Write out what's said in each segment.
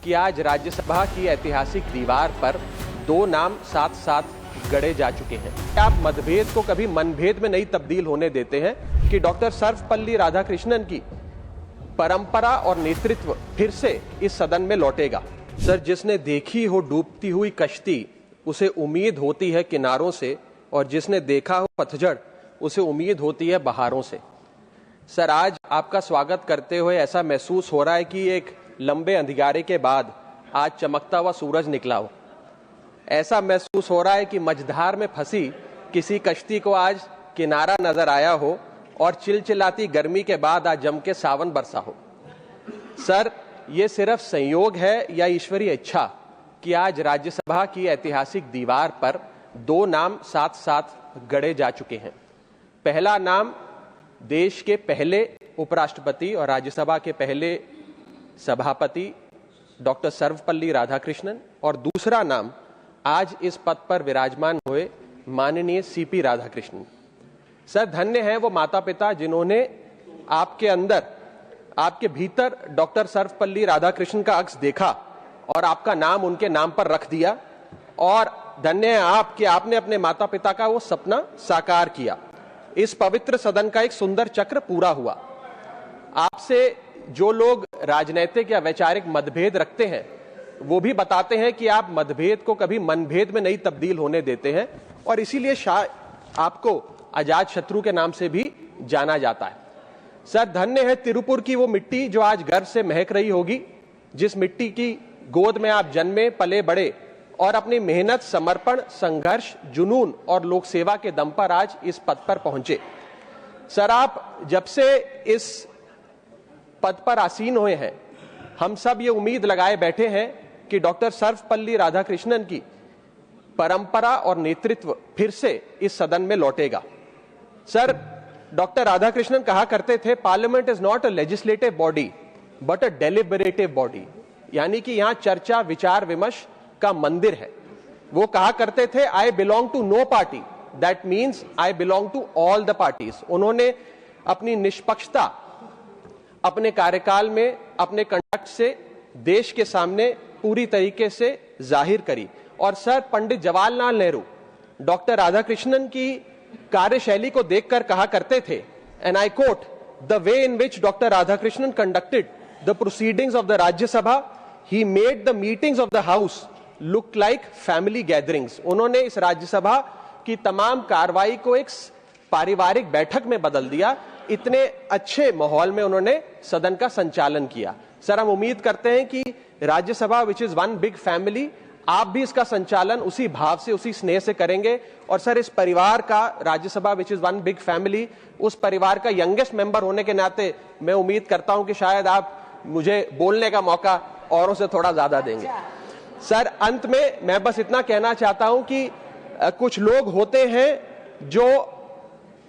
कि आज राज्यसभा की ऐतिहासिक दीवार पर दो नाम साथ साथ गढ़े जा चुके हैं। आप मतभेद को कभी मनभेद में नहीं तब्दील होने देते हैं कि डॉक्टर सर्वपल्ली राधाकृष्णन की परंपरा और नेतृत्व फिर से इस सदन में लौटेगा। सर, जिसने देखी हो डूबती हुई कश्ती उसे उम्मीद होती है किनारों से, और जिसने देखा हो पतझड़ उसे उम्मीद होती है बहारों से। सर, आज आपका स्वागत करते हुए ऐसा महसूस हो रहा है कि एक लंबे अंधियारे के बाद आज चमकता हुआ सूरज निकला हो। ऐसा महसूस हो रहा है कि मझधार में फंसी किसी कश्ती को आज किनारा नजर आया हो और चिलचिलाती गर्मी के बाद आज जम के सावन बरसा हो। सर, ये सिर्फ संयोग है या ईश्वरीय इच्छा कि आज राज्यसभा की ऐतिहासिक दीवार पर दो नाम साथ साथ गढ़े जा चुके हैं। पहला नाम देश के पहले उपराष्ट्रपति और राज्यसभा के पहले सभापति डॉक्टर सर्वपल्ली राधाकृष्णन, और दूसरा नाम आज इस पद पर विराजमान हुए माननीय सीपी राधाकृष्णन। सर, धन्य है वो माता पिता जिन्होंने आपके अंदर, आपके भीतर डॉक्टर सर्वपल्ली राधाकृष्णन का अक्स देखा और आपका नाम उनके नाम पर रख दिया, और धन्य है आप कि आपने अपने माता पिता का वो सपना साकार किया। इस पवित्र सदन का एक सुंदर चक्र पूरा हुआ। आपसे जो लोग राजनीतिक या वैचारिक मतभेद रखते हैं वो भी बताते हैं कि आप मतभेद को कभी मनभेद में नहीं तब्दील होने देते हैं, और इसीलिए आपको अजात शत्रु के नाम से भी जाना जाता है। सर, धन्य है तिरुपुर की वो मिट्टी जो आज गर्व से महक रही होगी, जिस मिट्टी की गोद में आप जन्मे पले बड़े और अपनी मेहनत, समर्पण, संघर्ष, जुनून और लोक सेवा के दम पर आज इस पद पर पहुंचे। सर, आप जब से इस पद पर आसीन हुए हैं, हम सब ये उम्मीद लगाए बैठे हैं कि डॉक्टर सर्वपल्ली राधाकृष्णन की परंपरा और नेतृत्व फिर से इस सदन में लौटेगा। सर, डॉक्टर राधाकृष्णन कहा करते थे, parliament is not a legislative body but a deliberative body, यानी कि यहां चर्चा, विचार विमर्श का मंदिर है। वो कहा करते थे, I belong to no party, that means I belong to all the parties. उन्होंने अपनी निष्पक्षता अपने कार्यकाल में, अपने कंडक्ट से देश के सामने पूरी तरीके से जाहिर करी। और सर, पंडित जवाहरलाल नेहरू डॉक्टर राधाकृष्णन की कार्यशैली को देखकर कहा करते थे, and I quote, the way in which doctor Radhakrishnan conducted the proceedings of the Rajya Sabha, he made the meetings of the house look like family gatherings. उन्होंने इस राज्यसभा की तमाम कार्रवाई को एक पारिवारिक बैठक में बदल दिया। इतने अच्छे माहौल में उन्होंने सदन का संचालन किया। सर, हम उम्मीद करते हैं कि Rajya Sabha which is one big family, आप भी इसका संचालन उसी भाव से, उसी स्नेह से करेंगे। और सर, इस परिवार का, Rajya Sabha which is one big family, उस परिवार का यंगेस्ट मेंबर होने के नाते मैं उम्मीद करता हूं कि शायद आप मुझे बोलने का मौका औरों से थोड़ा ज्यादा देंगे। सर, अंत में मैं बस इतना कहना चाहता हूं कि कुछ लोग होते हैं जो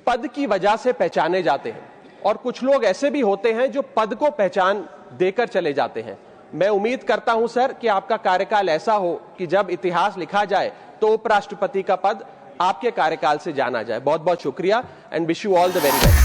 पद की वजह से पहचाने जाते हैं, और कुछ लोग ऐसे भी होते हैं जो पद को पहचान देकर चले जाते हैं। मैं उम्मीद करता हूं सर कि आपका कार्यकाल ऐसा हो कि जब इतिहास लिखा जाए तो उपराष्ट्रपति का पद आपके कार्यकाल से जाना जाए। बहुत बहुत शुक्रिया, and wish you all the very best.